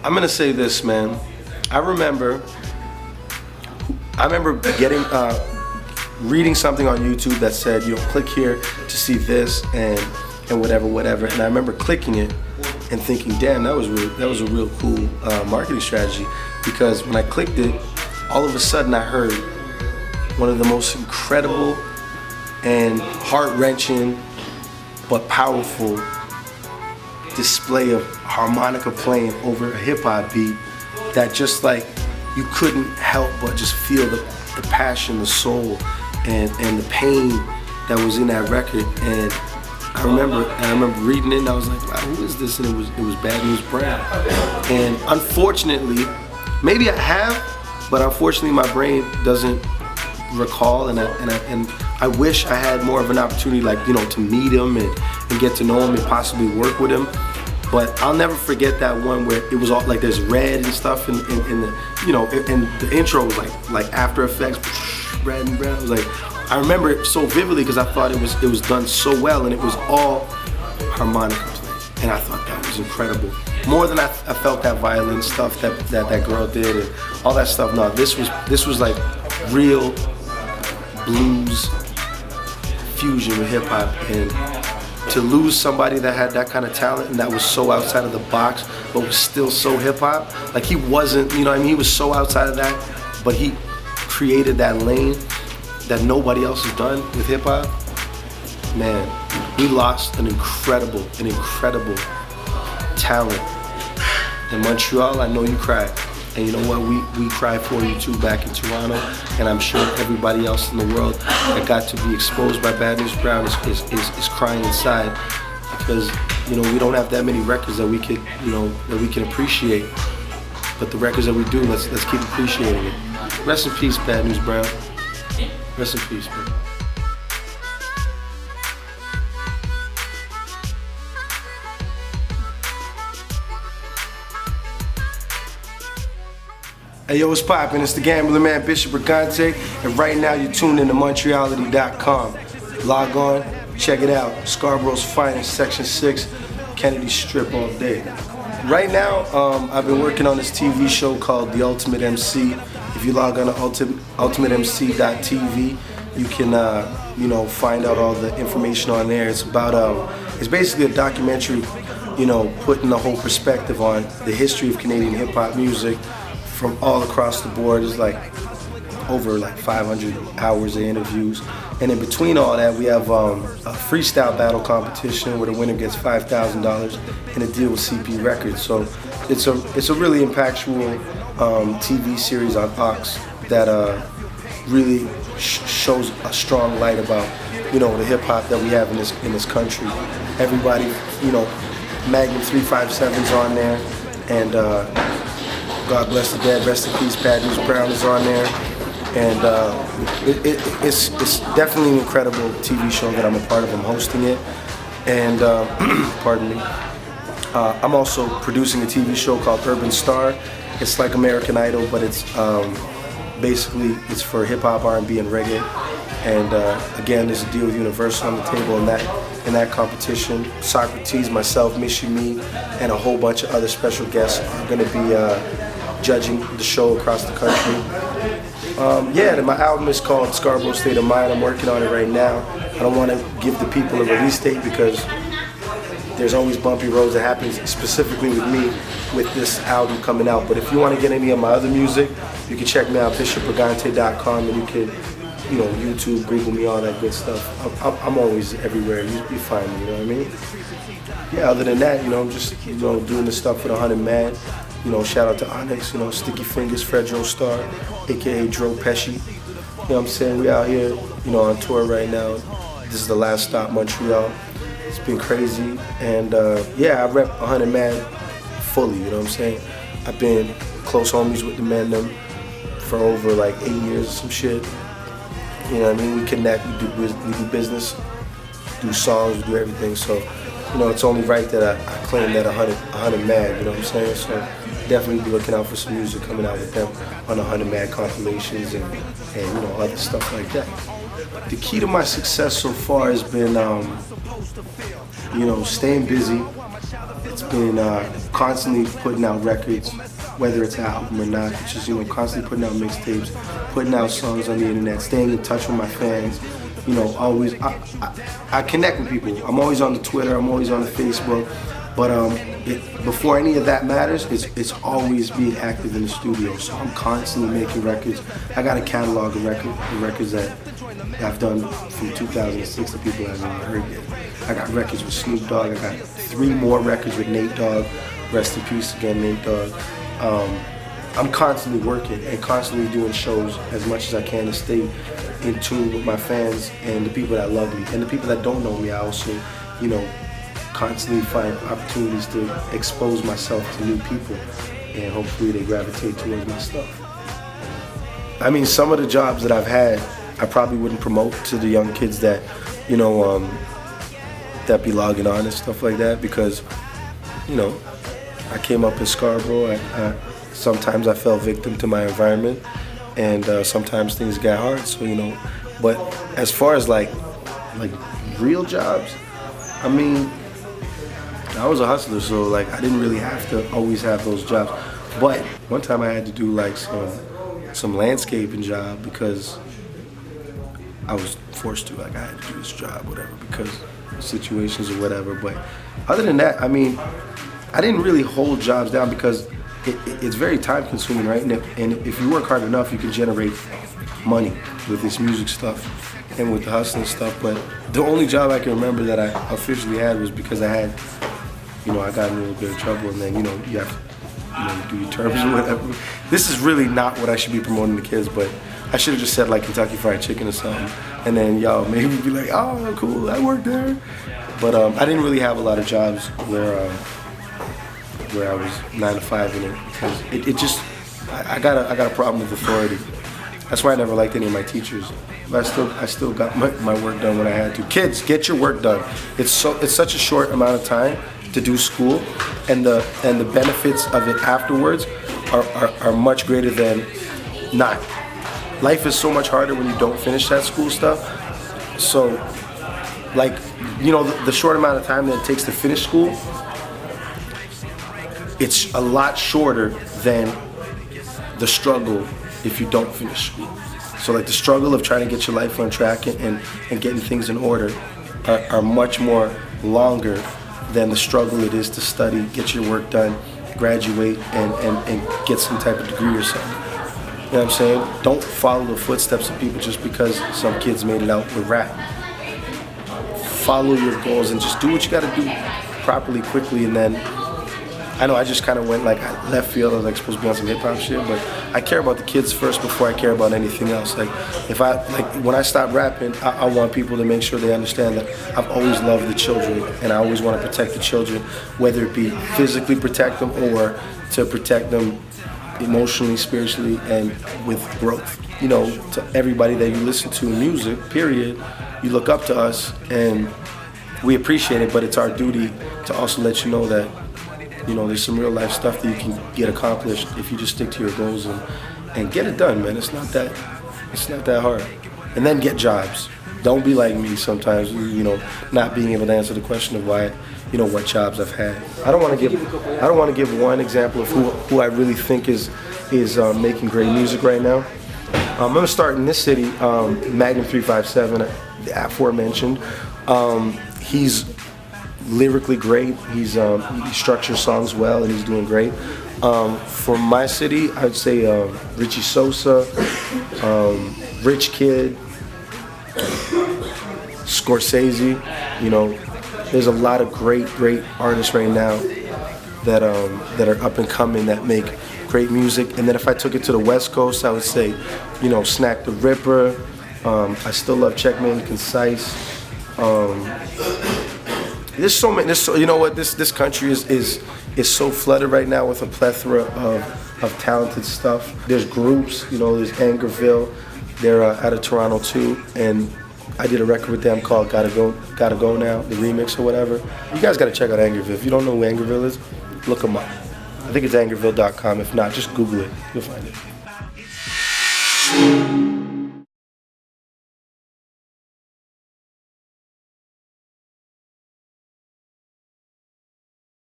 I'm gonna say this, man. I remember getting reading something on YouTube that said, click here to see this and whatever. And I remember clicking it and thinking, damn, that was a real cool marketing strategy. Because when I clicked it, all of a sudden I heard one of the most incredible and heart-wrenching but powerful display of harmonica playing over a hip-hop beat that just like you couldn't help but just feel the passion, the soul, and the pain that was in that record. And I remember reading it and I was like, wow, who is this? And it was Bad News Brown. And unfortunately, maybe I have, but unfortunately my brain doesn't recall, and I wish I had more of an opportunity, like, to meet him and get to know him and possibly work with him. But I'll never forget that one where it was all like there's red and stuff, and the intro was like After Effects, red and brown. It was like, I remember it so vividly because I thought it was done so well, and it was all harmonica playing, and I thought that was incredible. More than I felt that violin stuff that girl did and all that stuff. No, this was like real blues fusion with hip hop, and to lose somebody that had that kind of talent and that was so outside of the box but was still so hip hop. Like, he wasn't, he was so outside of that, but he created that lane that nobody else has done with hip hop. Man, we lost an incredible talent. In Montreal, I know you cried. And you know what, we cried for you too back in Toronto, and I'm sure everybody else in the world that got to be exposed by Bad News Brown is crying inside, because we don't have that many records that we could that we can appreciate. But the records that we do, let's keep appreciating it. Rest in peace, Bad News Brown. Rest in peace, man. Hey yo, what's poppin'? It's the Gambling Man, Bishop Brigante, and right now you're tuned in to MONTREALITY.com. Log on, check it out. Scarborough's finest, Section 6, Kennedy Strip all day. Right now, I've been working on this TV show called The Ultimate MC. If you log on to ultimatemc.tv, you can find out all the information on there. It's about it's basically a documentary, putting the whole perspective on the history of Canadian hip hop music from all across the board. There's like over 500 hours of interviews, and in between all that we have a freestyle battle competition where the winner gets $5,000 and a deal with CP Records. So it's a really impactful TV series on Ox that really shows a strong light about the hip hop that we have in this country. Everybody, Magnum 357's on there, and God bless the dead, rest in peace, Bad News Brown is on there. And it's definitely an incredible TV show that I'm a part of. I'm hosting it. And, pardon me. I'm also producing a TV show called Urban Star. It's like American Idol, but it's basically it's for hip hop, R&B, and reggae. And again, there's a deal with Universal on the table in that competition. Socrates, myself, Mishi Me, and a whole bunch of other special guests are going to be judging the show across the country. My album is called Scarborough State of Mind. I'm working on it right now. I don't want to give the people a release date because there's always bumpy roads that happen specifically with me with this album coming out. But if you want to get any of my other music, you can check me out, bishopbrigante.com, and you can, YouTube, Google me, all that good stuff. I'm always everywhere. You find me, you know what I mean? Yeah, other than that, I'm just, doing this stuff for the 100 Mad. Shout out to Onyx, Sticky Fingers, Fredro Star, aka Dro Pesci. You know what I'm saying? We out here, on tour right now. This is the last stop, Montreal. It's been crazy. And I rep 100 Mad fully, you know what I'm saying? I've been close homies with the men them for over 8 years or some shit. You know what I mean? We connect, we do business, do songs, we do everything. So, it's only right that I claim that 100 Mad, you know what I'm saying? So definitely be looking out for some music coming out with them on the 100 Mad compilations and other stuff like that. The key to my success so far has been, staying busy. It's in constantly putting out records, whether it's an album or not. It's just, constantly putting out mixtapes, putting out songs on the internet, staying in touch with my fans. Always, I connect with people. I'm always on the Twitter, I'm always on the Facebook, but before any of that matters, it's always being active in the studio. So I'm constantly making records. I got a catalog of records that I've done from 2006 that people haven't even heard yet. I got records with Snoop Dogg. I got 3 more records with Nate Dogg. Rest in peace again, Nate Dogg. I'm constantly working and constantly doing shows as much as I can to stay in tune with my fans and the people that love me. And the people that don't know me, I also, constantly find opportunities to expose myself to new people, and hopefully they gravitate towards my stuff. I mean, some of the jobs that I've had, I probably wouldn't promote to the young kids that, that be logging on and stuff like that, because, I came up in Scarborough. Sometimes I fell victim to my environment, and sometimes things got hard. So but as far as like real jobs, I mean, I was a hustler, so I didn't really have to always have those jobs. But one time I had to do some landscaping job because I was forced to. I had to do this job, whatever, because of situations or whatever. But other than that, I mean, I didn't really hold jobs down because it's very time consuming, right? And if you work hard enough, you can generate money with this music stuff and with the hustling stuff. But the only job I can remember that I officially had was because I had, I got in a little bit of trouble, and then, you have to, do your terms or whatever. This is really not what I should be promoting to kids, but I should have just said Kentucky Fried Chicken or something, and then y'all maybe be like, oh, cool, I worked there. But I didn't really have a lot of jobs where I was 9 to 5 in it, because it just, I got a problem with authority. That's why I never liked any of my teachers. But I still got my work done when I had to. Kids, get your work done. It's such a short amount of time to do school, and the benefits of it afterwards are much greater than not. Life is so much harder when you don't finish that school stuff. So, the short amount of time that it takes to finish school, it's a lot shorter than the struggle if you don't finish school. So the struggle of trying to get your life on track and getting things in order are much more longer than the struggle it is to study, get your work done, graduate, and get some type of degree or something. You know what I'm saying? Don't follow the footsteps of people just because some kids made it out with rap. Follow your goals and just do what you gotta do properly, quickly, and then I know I just kind of went left field. I was supposed to be on some hip hop shit, but I care about the kids first before I care about anything else. When I stop rapping, I want people to make sure they understand that I've always loved the children, and I always want to protect the children, whether it be physically protect them or to protect them emotionally, spiritually, and with growth. To everybody that you listen to in music, period, you look up to us, and we appreciate it, but it's our duty to also let you know that there's some real life stuff that you can get accomplished if you just stick to your goals and get it done, man. It's not that hard. And then get jobs. Don't be like me sometimes, not being able to answer the question of why, what jobs I've had. I don't want to give one example of who I really think is making great music right now. I'm gonna start in this city, Magnum 357, the aforementioned. He's lyrically great. He structures songs well, and he's doing great. For my city, I'd say Richie Sosa, Rich Kid, Scorsese. There's a lot of great artists right now that are up and coming that make great music. And then if I took it to the West Coast, I would say, Snack the Ripper. I still love Checkmate and Concise. There's so many. This country is so flooded right now with a plethora of talented stuff. There's groups. There's Angerville. They're out of Toronto too, and I did a record with them called Gotta Go Now, the remix or whatever. You guys gotta check out Angerville. If you don't know who Angerville is, look them up. I think it's angerville.com. If not, just Google it. You'll find it.